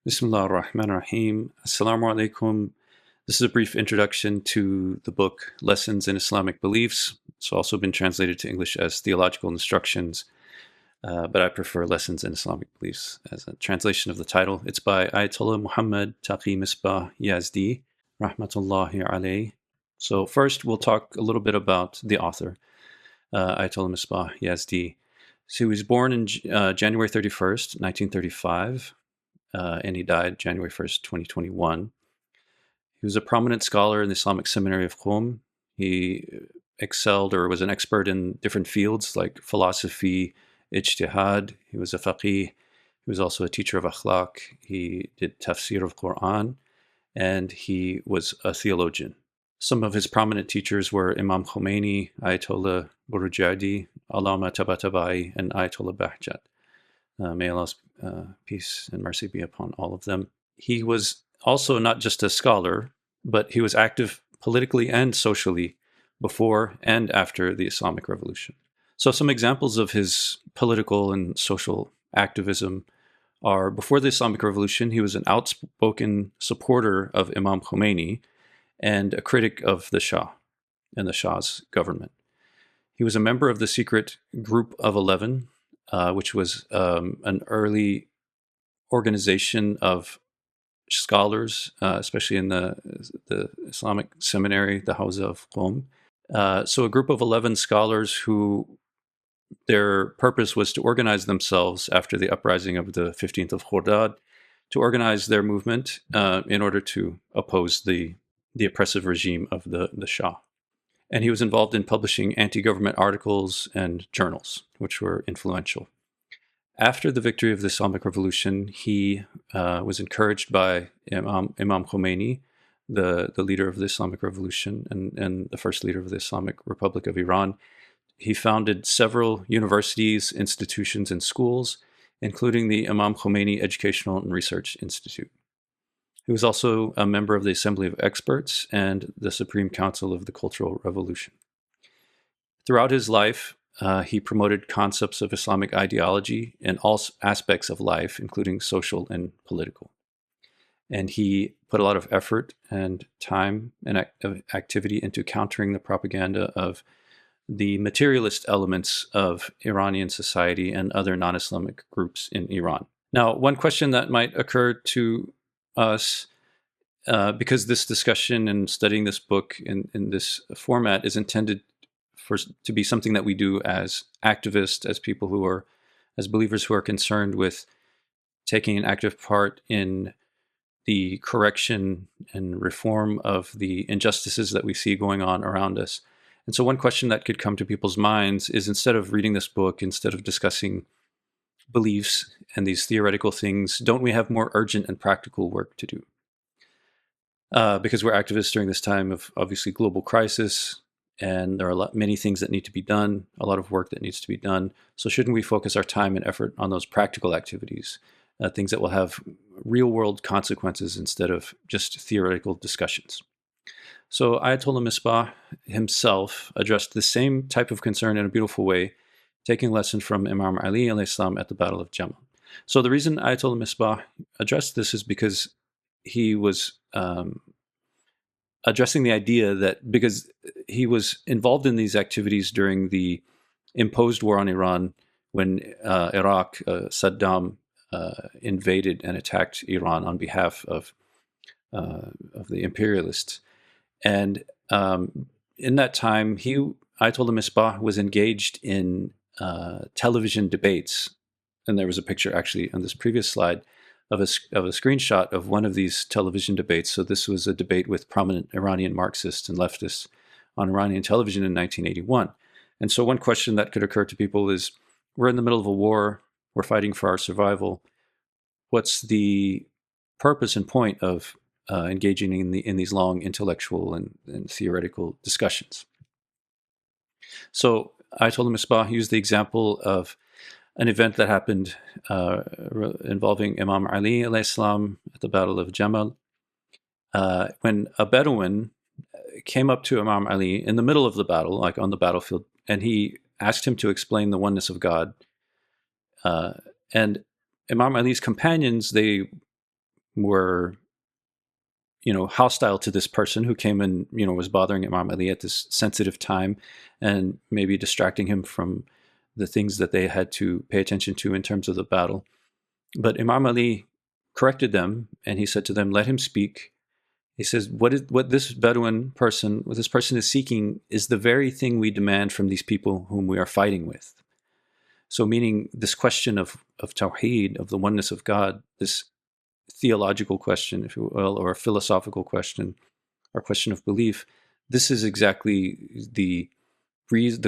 Bismillah ar-Rahman ar-Rahim. Assalamu alaikum. This is a brief introduction to the book Lessons in Islamic Beliefs. It's also been translated to English as Theological Instructions, but I prefer Lessons in Islamic Beliefs as a translation of the title. It's by Ayatollah Muhammad Taqi Misbah Yazdi, rahmatullahi alayh. So first, we'll talk a little bit about the author, Ayatollah Misbah Yazdi. So he was born in January 31st, 1935. And he died January 1st, 2021. He was a prominent scholar in the Islamic Seminary of Qom. He excelled or was an expert in different fields like philosophy, ijtihad. He was a faqih. He was also a teacher of akhlaq. He did tafsir of Quran, and he was a theologian. Some of his prominent teachers were Imam Khomeini, Ayatollah Burujadi, Allama Tabatabai, and Ayatollah Bahjat. May Allah's peace and mercy be upon all of them. He was also not just a scholar, but he was active politically and socially before and after the Islamic Revolution. So some examples of his political and social activism are: before the Islamic Revolution, he was an outspoken supporter of Imam Khomeini and a critic of the Shah and the Shah's government. He was a member of the secret Group of 11, which was an early organization of scholars, especially in the Islamic seminary, the Hawza of Qom. So a group of 11 scholars who their purpose was to organize themselves after the uprising of the 15th of Khordad, to organize their movement in order to oppose the oppressive regime of the Shah. And he was involved in publishing anti-government articles and journals, which were influential. After the victory of the Islamic Revolution, he was encouraged by Imam Khomeini, the leader of the Islamic Revolution and the first leader of the Islamic Republic of Iran. He founded several universities, institutions, and schools, including the Imam Khomeini Educational and Research Institute. He was also a member of the Assembly of Experts and the Supreme Council of the Cultural Revolution. Throughout his life, he promoted concepts of Islamic ideology in all aspects of life, including social and political. And he put a lot of effort and time and activity into countering the propaganda of the materialist elements of Iranian society and other non-Islamic groups in Iran. Now, one question that might occur to us, because this discussion and studying this book in this format is intended to be something that we do as activists, as people who are, as believers who are concerned with taking an active part in the correction and reform of the injustices that we see going on around us. And so one question that could come to people's minds is, instead of reading this book, instead of discussing beliefs and these theoretical things, don't we have more urgent and practical work to do? Because we're activists during this time of obviously global crisis, and there are many things that need to be done, a lot of work that needs to be done. So shouldn't we focus our time and effort on those practical activities, things that will have real-world consequences instead of just theoretical discussions? So Ayatollah Misbah himself addressed the same type of concern in a beautiful way, taking lesson from Imam Ali alayhi salam at the Battle of Jamal. So the reason Ayatollah Misbah addressed this is because he was addressing the idea that because he was involved in these activities during the imposed war on Iran, when Iraq, Saddam invaded and attacked Iran on behalf of the imperialists. And in that time, Ayatollah Misbah was engaged in television debates. And there was a picture actually on this previous slide of a screenshot of one of these television debates. So this was a debate with prominent Iranian Marxists and leftists on Iranian television in 1981. And so one question that could occur to people is, we're in the middle of a war, we're fighting for our survival. What's the purpose and point of engaging in these long intellectual and theoretical discussions? So Ayatollah Misbah used the example of an event that happened involving Imam Ali alayhi salam at the Battle of Jamal, when a Bedouin came up to Imam Ali in the middle of the battle, like on the battlefield, and he asked him to explain the oneness of God. And Imam Ali's companions, they were, hostile to this person who came and, was bothering Imam Ali at this sensitive time and maybe distracting him from the things that they had to pay attention to in terms of the battle. But Imam Ali corrected them, and he said to them, let him speak. He says, what this person is seeking is the very thing we demand from these people whom we are fighting with. So meaning this question of Tawheed, of the oneness of God, this theological question, if you will, or a philosophical question, or question of belief, this is exactly the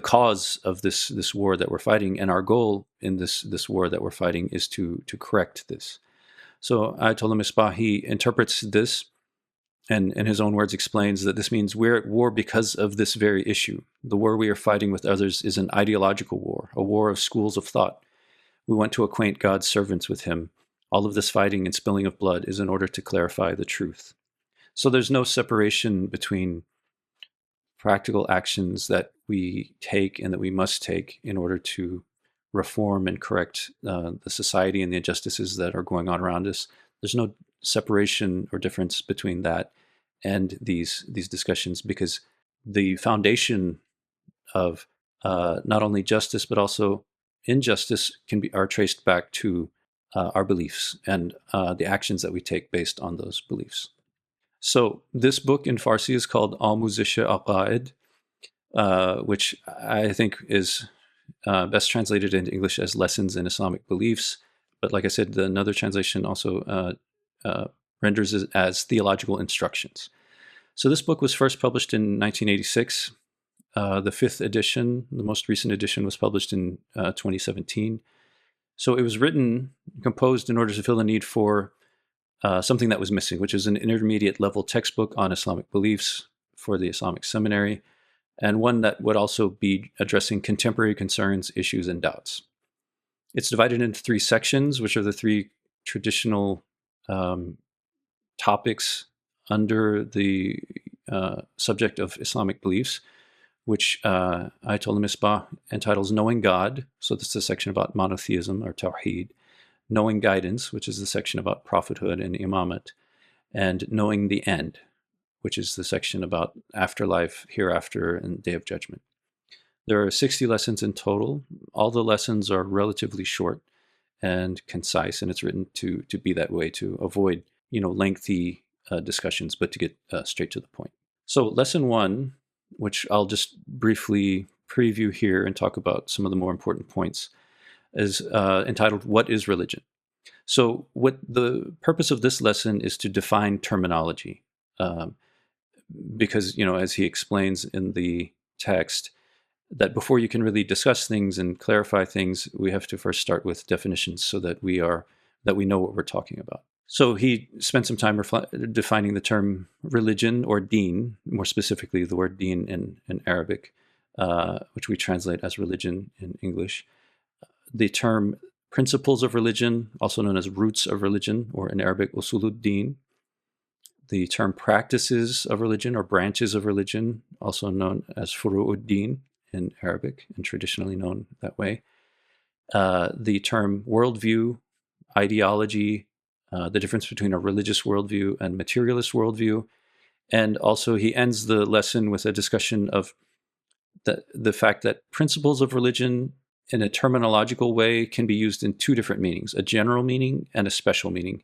cause of this war that we're fighting, and our goal in this war that we're fighting is to correct this. So Ayatollah Misbahi interprets this, and in his own words explains that this means we're at war because of this very issue. The war we are fighting with others is an ideological war, a war of schools of thought. We want to acquaint God's servants with him. All of this fighting and spilling of blood is in order to clarify the truth. So there's no separation between practical actions that we take and that we must take in order to reform and correct the society and the injustices that are going on around us. There's no separation or difference between that and these discussions, because the foundation of not only justice but also injustice are traced back to our beliefs and the actions that we take based on those beliefs. So this book in Farsi is called Amuzish Aqaid, which I think is best translated into English as Lessons in Islamic Beliefs. But like I said, another translation also renders it as Theological Instructions. So this book was first published in 1986. The fifth edition, the most recent edition, was published in 2017. So it was composed in order to fill the need for something that was missing, which is an intermediate level textbook on Islamic beliefs for the Islamic seminary, and one that would also be addressing contemporary concerns, issues, and doubts. It's divided into 3 sections, which are the 3 traditional topics under the subject of Islamic beliefs, which Ayatollah Misbah entitles Knowing God. So this is a section about monotheism or Tawheed. Knowing Guidance, which is the section about prophethood and imamat. And Knowing the End, which is the section about afterlife, hereafter, and Day of Judgment. There are 60 lessons in total. All the lessons are relatively short and concise, and it's written to be that way, to avoid lengthy discussions, but to get straight to the point. So lesson 1, which I'll just briefly preview here and talk about some of the more important points, is entitled What is Religion? So what the purpose of this lesson is to define terminology, because as he explains in the text, that before you can really discuss things and clarify things, we have to first start with definitions so that we know what we're talking about. So he spent some time defining the term religion, or deen, more specifically the word deen in Arabic, which we translate as religion in English. The term principles of religion, also known as roots of religion, or in Arabic, usulud deen. The term practices of religion, or branches of religion, also known as furu'ud deen in Arabic, and traditionally known that way. The term worldview, ideology, the difference between a religious worldview and materialist worldview. And also he ends the lesson with a discussion of the fact that principles of religion in a terminological way can be used in 2 different meanings, a general meaning and a special meaning.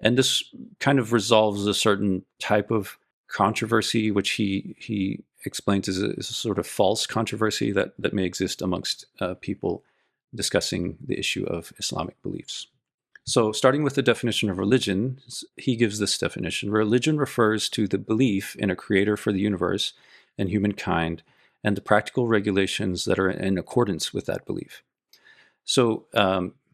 And this kind of resolves a certain type of controversy, which he explains as a sort of false controversy that may exist amongst people discussing the issue of Islamic beliefs. So starting with the definition of religion, he gives this definition. Religion refers to the belief in a creator for the universe and humankind, and the practical regulations that are in accordance with that belief. So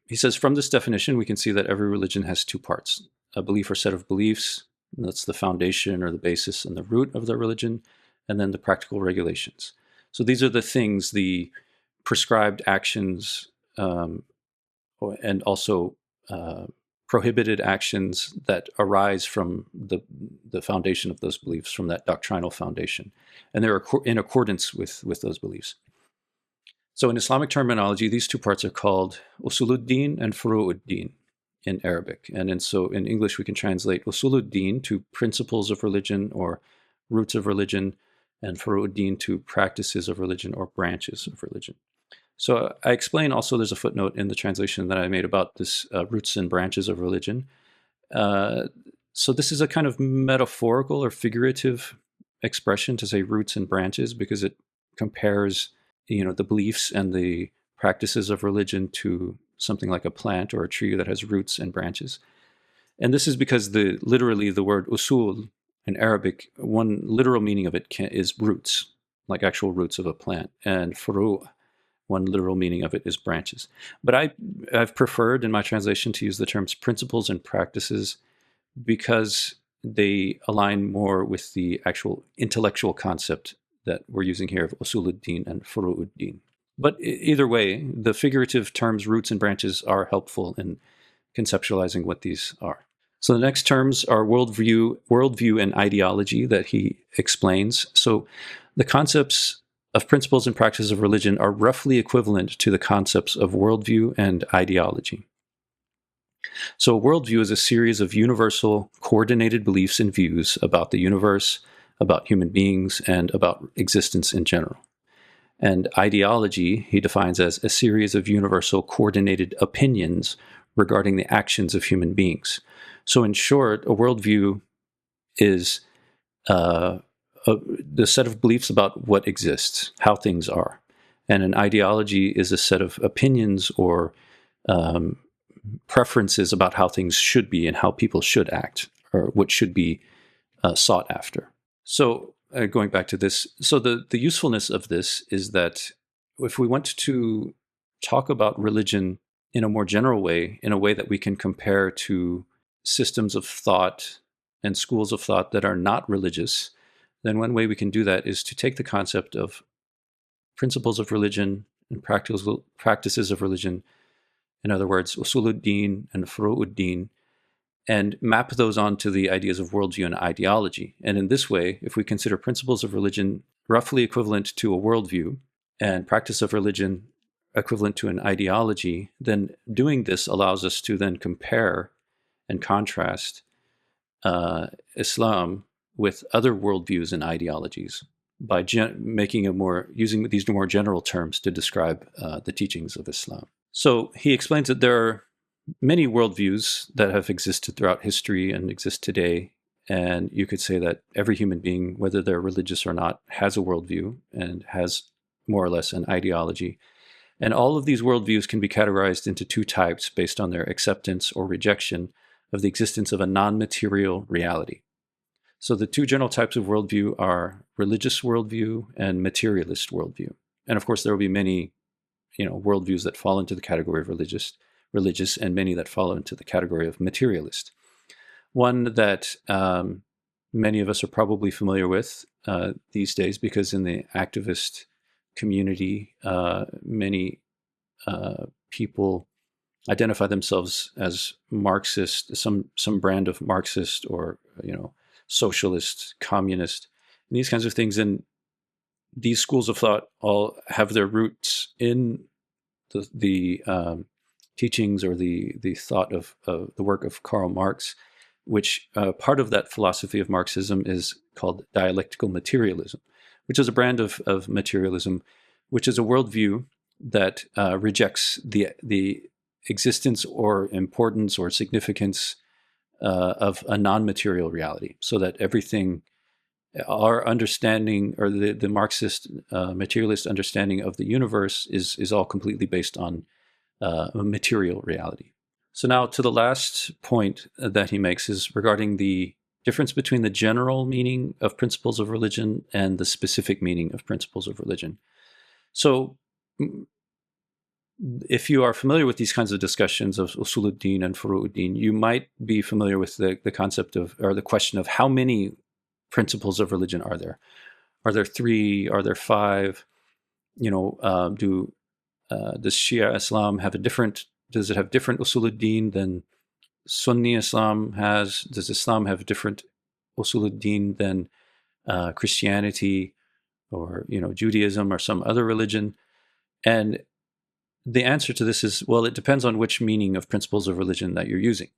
he says, from this definition, we can see that every religion has 2 parts: a belief or set of beliefs, and that's the foundation or the basis and the root of the religion, and then the practical regulations. So these are the things, the prescribed actions, and also prohibited actions that arise from the foundation of those beliefs, from that doctrinal foundation. And they're in accordance with those beliefs. So in Islamic terminology, these 2 parts are called usuluddin and furu'uddin. in Arabic. So in English, we can translate usuluddin to principles of religion or roots of religion, and furu'uddin to practices of religion or branches of religion. So I explain also, there's a footnote in the translation that I made about this roots and branches of religion. So this is a kind of metaphorical or figurative expression to say roots and branches, because it compares, the beliefs and the practices of religion to something like a plant or a tree that has roots and branches. And this is because literally the word usul in Arabic, one literal meaning of it is roots, like actual roots of a plant, and furu', one literal meaning of it is branches. But I've preferred in my translation to use the terms principles and practices because they align more with the actual intellectual concept that we're using here of usuluddin and furu'uddin. But either way, the figurative terms roots and branches are helpful in conceptualizing what these are. So the next terms are worldview and ideology that he explains. So the concepts of principles and practices of religion are roughly equivalent to the concepts of worldview and ideology. So a worldview is a series of universal, coordinated beliefs and views about the universe, about human beings, and about existence in general. And ideology, he defines as a series of universal, coordinated opinions regarding the actions of human beings. So in short, a worldview is the set of beliefs about what exists, how things are. And an ideology is a set of opinions or preferences about how things should be and how people should act, or what should be sought after. So going back to this, so the usefulness of this is that if we want to talk about religion in a more general way, in a way that we can compare to systems of thought and schools of thought that are not religious, then one way we can do that is to take the concept of principles of religion and practices of religion, in other words, usuluddin and furu'uddin, and map those onto the ideas of worldview and ideology. And in this way, if we consider principles of religion roughly equivalent to a worldview and practice of religion equivalent to an ideology, then doing this allows us to then compare and contrast Islam with other worldviews and ideologies by using these more general terms to describe the teachings of Islam. So he explains that there are many worldviews that have existed throughout history and exist today. And you could say that every human being, whether they're religious or not, has a worldview and has more or less an ideology. And all of these worldviews can be categorized into two types based on their acceptance or rejection of the existence of a non-material reality. So the two general types of worldview are religious worldview and materialist worldview. And of course, there will be many, worldviews that fall into the category of religious, and many that fall into the category of materialist. One that many of us are probably familiar with these days, because in the activist community, many people identify themselves as Marxist, some brand of Marxist or socialist, communist, and these kinds of things. And these schools of thought all have their roots in the teachings or the thought of the work of Karl Marx, which part of that philosophy of Marxism is called dialectical materialism, which is a brand of materialism, which is a worldview that rejects the existence or importance or significance of a non-material reality, so that everything, our understanding, or the Marxist materialist understanding of the universe is all completely based on a material reality. So now to the last point that he makes is regarding the difference between the general meaning of principles of religion and the specific meaning of principles of religion. So if you are familiar with these kinds of discussions of usuluddin and furu'uddin, you might be familiar with the concept of, or the question of, how many principles of religion are there? Are there 3? Are there 5? Does Shia Islam does it have different usuluddin than Sunni Islam has? Does Islam have different usuluddin than Christianity or Judaism or some other religion? And the answer to this is, well, it depends on which meaning of principles of religion that you're using.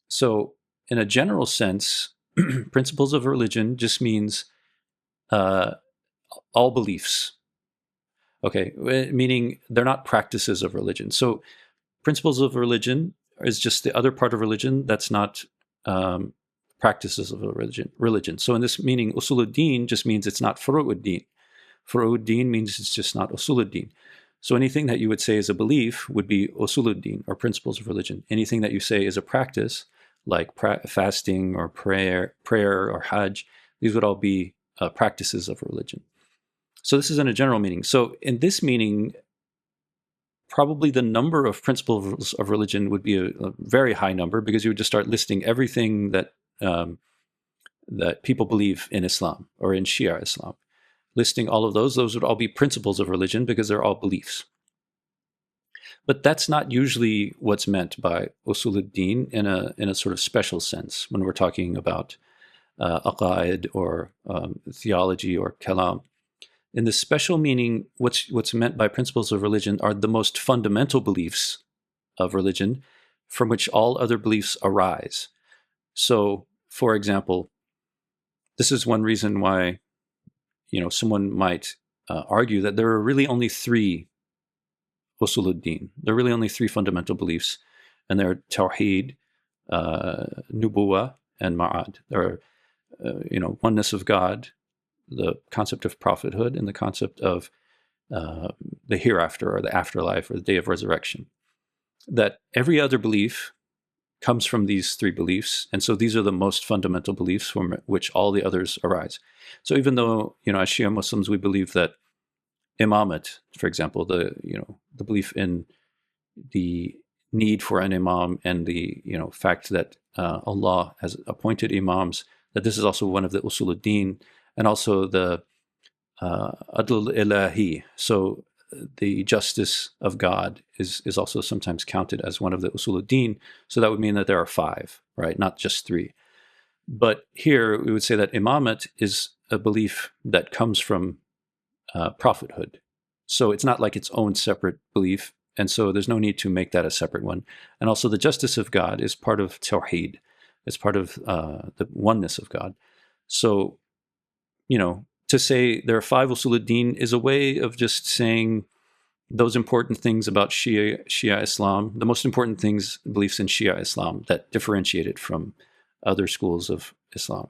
So, in a general sense, principles of religion just means uh, all beliefs. Okay, meaning they're not practices of religion. So, principles of religion is just the other part of religion that's not um, practices of a religion. So, in this meaning, usuluddin just means it's not furu'uddin. Furu'uddin means it's just not usuluddin. So anything that you would say is a belief would be usuluddin, or principles of religion. Anything that you say is a practice, like fasting or prayer or hajj, these would all be practices of religion. So this is in a general meaning. So in this meaning, probably the number of principles of religion would be a very high number, because you would just start listing everything that that people believe in Islam or in Shia Islam. Listing all of those would all be principles of religion, because they're all beliefs. But that's not usually what's meant by usuluddin in a sort of special sense when we're talking about aqaid or theology or kalam. In the special meaning, what's meant by principles of religion are the most fundamental beliefs of religion from which all other beliefs arise. So, for example, this is one reason why someone might argue that there are really only three usuluddin. There are really only three fundamental beliefs, and they're tawheed, nubuwah, and ma'ad. There are, oneness of God, the concept of prophethood, and the concept of the hereafter, or the afterlife, or the day of resurrection. That every other belief comes from these three beliefs, and so these are the most fundamental beliefs from which all the others arise. So even though, as Shia Muslims, we believe that imamat, for example, the belief in the need for an imam, and the fact that Allah has appointed imams, that this is also one of the usuluddin, and also the adl ilahi. So the justice of God is also sometimes counted as one of the usuluddin. So that would mean that there are five, right? Not just three. But here we would say that imamat is a belief that comes from prophethood. So it's not like its own separate belief. And so there's no need to make that a separate one. And also the justice of God is part of tawheed. It's part of the oneness of God. So, to say there are five usuluddin is a way of just saying those important things about Shia Islam, the most important things, beliefs in Shia Islam that differentiate it from other schools of Islam.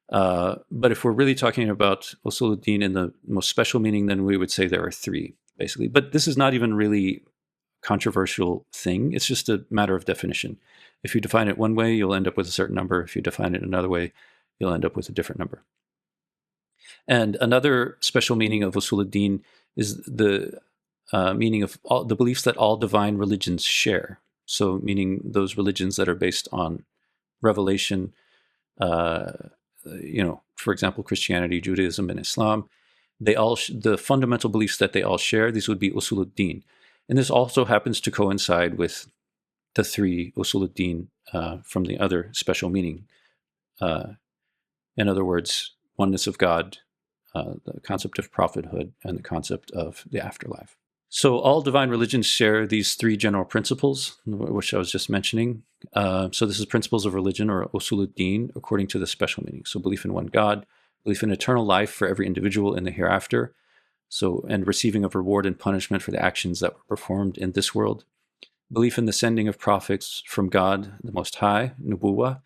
But if we're really talking about usuluddin in the most special meaning, then we would say there are three, basically. But this is not even really a controversial thing. It's just a matter of definition. If you define it one way, you'll end up with a certain number. If you define it another way, you'll end up with a different number. And another special meaning of usuluddin is the meaning of all the beliefs that all divine religions share. So meaning those religions that are based on revelation, for example, Christianity, Judaism, and Islam, they all the fundamental beliefs that they all share, these would be usuluddin. And this also happens to coincide with the three usuluddin from the other special meaning. In other words, oneness of God, the concept of prophethood, and the concept of the afterlife. So all divine religions share these three general principles, which I was just mentioning. So this is principles of religion, or usuluddin, according to the special meaning. So belief in one God, belief in eternal life for every individual in the hereafter, and receiving of reward and punishment for the actions that were performed in this world. Belief in the sending of prophets from God, the Most High, nubuwah,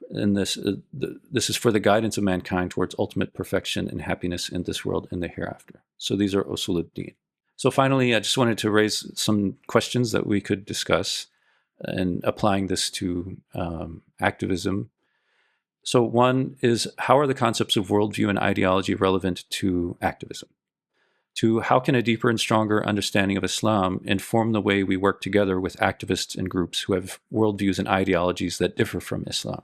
and this is for the guidance of mankind towards ultimate perfection and happiness in this world and the hereafter. So these are usuluddin. So finally, I just wanted to raise some questions that we could discuss in applying this to activism. So one is, how are the concepts of worldview and ideology relevant to activism? Two, how can a deeper and stronger understanding of Islam inform the way we work together with activists and groups who have worldviews and ideologies that differ from Islam?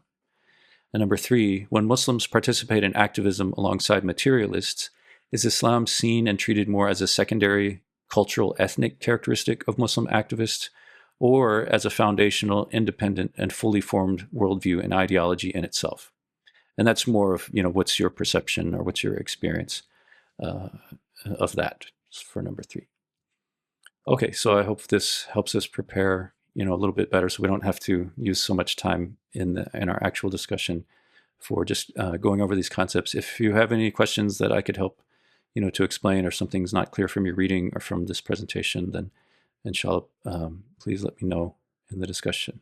And number three, when Muslims participate in activism alongside materialists, is Islam seen and treated more as a secondary cultural ethnic characteristic of Muslim activists, or as a foundational, independent, and fully formed worldview and ideology in itself? And that's more of, what's your perception or what's your experience of that for number three. Okay, so I hope this helps us prepare, a little bit better, so we don't have to use so much time in our actual discussion for just going over these concepts. If you have any questions that I could help, to explain, or something's not clear from your reading or from this presentation, then inshallah, please let me know in the discussion.